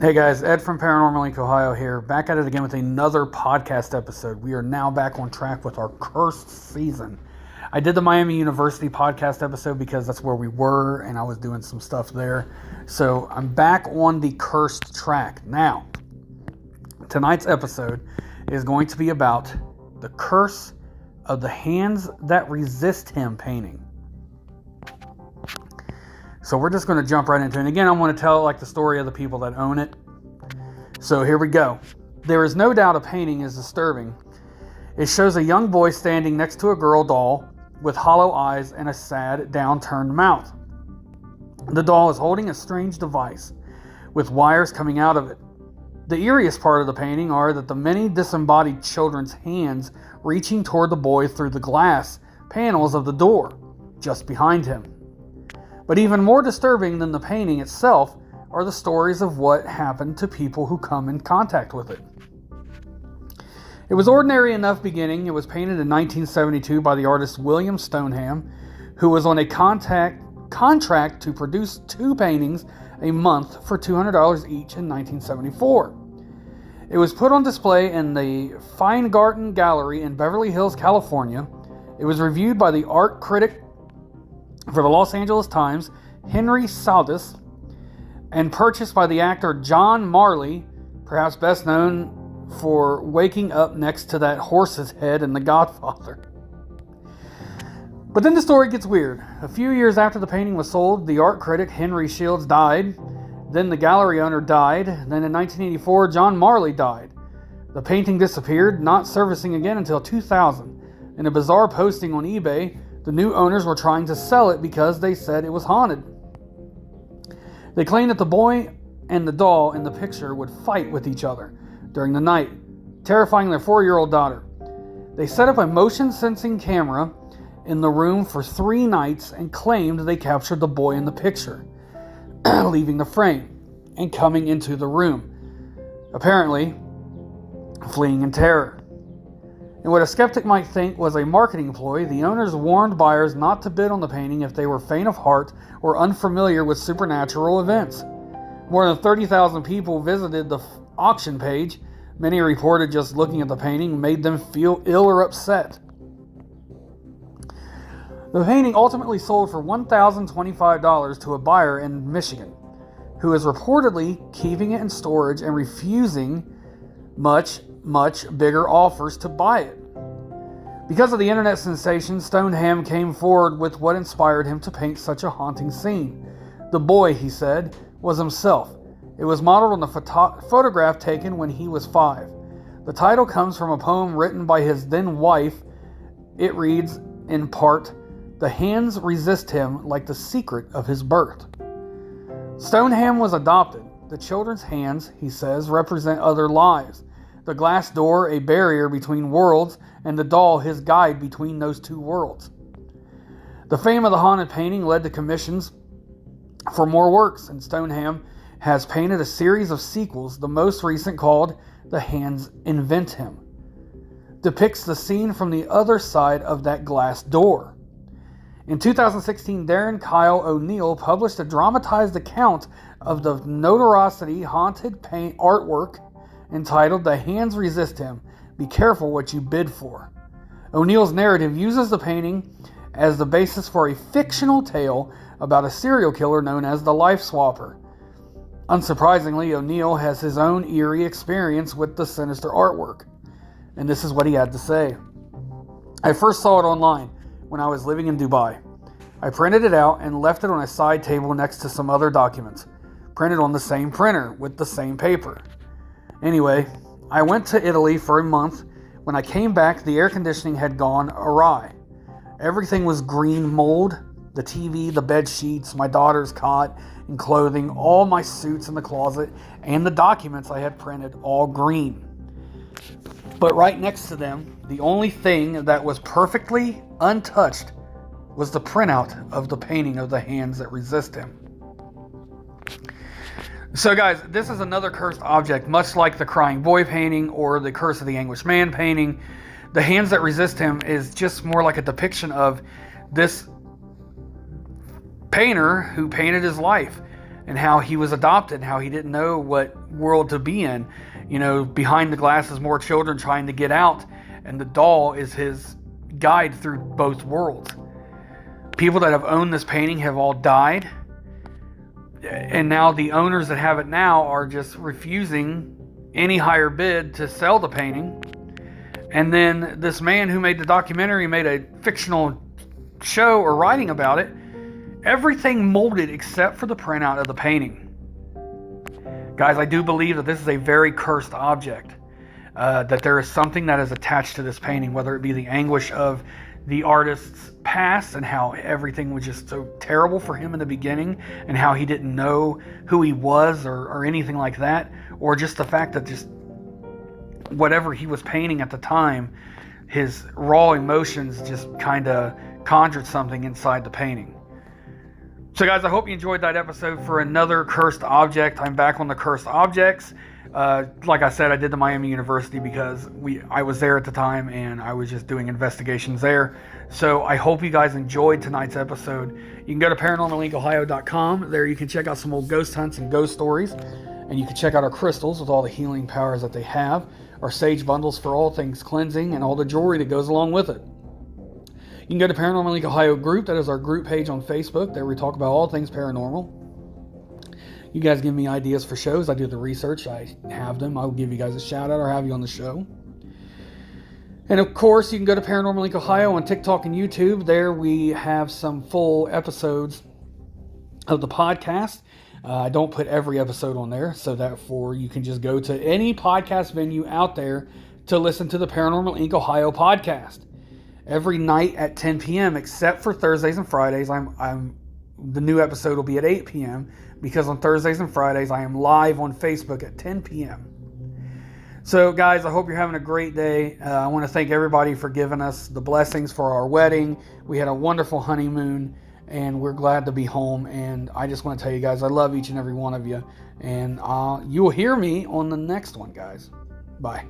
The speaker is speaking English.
Hey guys, Ed from Paranormal Link, Ohio here, back at it again with another podcast episode. We are now back on track with our cursed season. I did the Miami University podcast episode because that's where we were and I was doing some stuff there. So I'm back on the cursed track. Now, tonight's episode is going to be about the curse of the Hands That Resist Him painting. So we're just going to jump right into it. And again, I want to tell the story of the people that own it. So here we go. There is no doubt a painting is disturbing. It shows a young boy standing next to a girl doll with hollow eyes and a sad, downturned mouth. The doll is holding a strange device with wires coming out of it. The eeriest part of the painting are that the many disembodied children's hands reaching toward the boy through the glass panels of the door just behind him. But even more disturbing than the painting itself are the stories of what happened to people who come in contact with it. It was ordinary enough beginning. It was painted in 1972 by the artist William Stoneham, who was on a contract to produce 2 paintings a month for $200 each in 1974. It was put on display in the Feingarten Gallery in Beverly Hills, California. It was reviewed by the art critic for the Los Angeles Times, Henry Saldus, and purchased by the actor John Marley, perhaps best known for waking up next to that horse's head in The Godfather. But then the story gets weird. A few years after the painting was sold, the art critic Henry Shields died. Then the gallery owner died. Then in 1984, John Marley died. The painting disappeared, not surfacing again until 2000. In a bizarre posting on eBay, the new owners were trying to sell it because they said it was haunted. They claimed that the boy and the doll in the picture would fight with each other during the night, terrifying their 4-year-old daughter. They set up a motion-sensing camera in the room for 3 nights and claimed they captured the boy in the picture, leaving the frame and coming into the room, apparently fleeing in terror. And what a skeptic might think was a marketing ploy, the owners warned buyers not to bid on the painting if they were faint of heart or unfamiliar with supernatural events. More than 30,000 people visited the auction page. Many reported just looking at the painting made them feel ill or upset. The painting ultimately sold for $1,025 to a buyer in Michigan, who is reportedly keeping it in storage and refusing much bigger offers to buy it. Because of the internet sensation, Stoneham came forward with what inspired him to paint such a haunting scene. The boy, he said, was himself. It was modeled on the photograph taken when he was 5. The title comes from a poem written by his then wife. It reads, in part, "The hands resist him like the secret of his birth." Stoneham was adopted. The children's hands, he says, represent other lives. The glass door, a barrier between worlds, and the doll, his guide between those 2 worlds. The fame of the haunted painting led to commissions for more works, and Stoneham has painted a series of sequels, the most recent called The Hands Invent Him, depicts the scene from the other side of that glass door. In 2016, Darren Kyle O'Neill published a dramatized account of the notoriety haunted paint artwork entitled The Hands Resist Him, Be Careful What You Bid For. O'Neill's narrative uses the painting as the basis for a fictional tale about a serial killer known as the Life Swapper. Unsurprisingly, O'Neill has his own eerie experience with the sinister artwork, and this is what he had to say. I first saw it online when I was living in Dubai. I printed it out and left it on a side table next to some other documents, printed on the same printer with the same paper. Anyway, I went to Italy for a month. When I came back, the air conditioning had gone awry. Everything was green mold. The TV, the bed sheets, my daughter's cot and clothing, all my suits in the closet, and the documents I had printed, all green. But right next to them, the only thing that was perfectly untouched was the printout of the painting of the Hands That Resist Him. So guys, this is another cursed object, much like the Crying Boy painting or the Curse of the Anguished Man painting. The Hands That Resist Him is just more like a depiction of this painter who painted his life. and how he was adopted, and how he didn't know what world to be in. You know, behind the glass is more children trying to get out, and the doll is his guide through both worlds. People that have owned this painting have all died, and now the owners that have it now are just refusing any higher bid to sell the painting. And then this man who made the documentary made a fictional show or writing about it. Everything molded except for the printout of the painting. Guys, I do believe that this is a very cursed object. That there is something that is attached to this painting, whether it be the anguish of the artist's past and how everything was just so terrible for him in the beginning and how he didn't know who he was or anything like that, or just the fact that just whatever he was painting at the time, his raw emotions just kind of conjured something inside the painting. So guys, I hope you enjoyed that episode for another cursed object. I'm back on the cursed objects. Like I said, I did the Miami University because I was there at the time and I was just doing investigations there. So I hope you guys enjoyed tonight's episode. You can go to ParanormalIncOhio.com. There you can check out some old ghost hunts and ghost stories. And you can check out our crystals with all the healing powers that they have. Our sage bundles for all things cleansing and all the jewelry that goes along with it. You can go to Paranormal Inc. Ohio group. That is our group page on Facebook. There we talk about all things paranormal. You guys give me ideas for shows. I do the research. I have them. I'll give you guys a shout out or have you on the show. And of course, you can go to Paranormal Inc. Ohio on TikTok and YouTube. There we have some full episodes of the podcast. I don't put every episode on there, so therefore you can just go to any podcast venue out there to listen to the Paranormal Inc. Ohio podcast. Every night at 10 p.m., except for Thursdays and Fridays. The new episode will be at 8 p.m. because on Thursdays and Fridays, I am live on Facebook at 10 p.m. So, guys, I hope you're having a great day. I want to thank everybody for giving us the blessings for our wedding. We had a wonderful honeymoon, and we're glad to be home. And I just want to tell you guys, I love each and every one of you. And you will hear me on the next one, guys. Bye.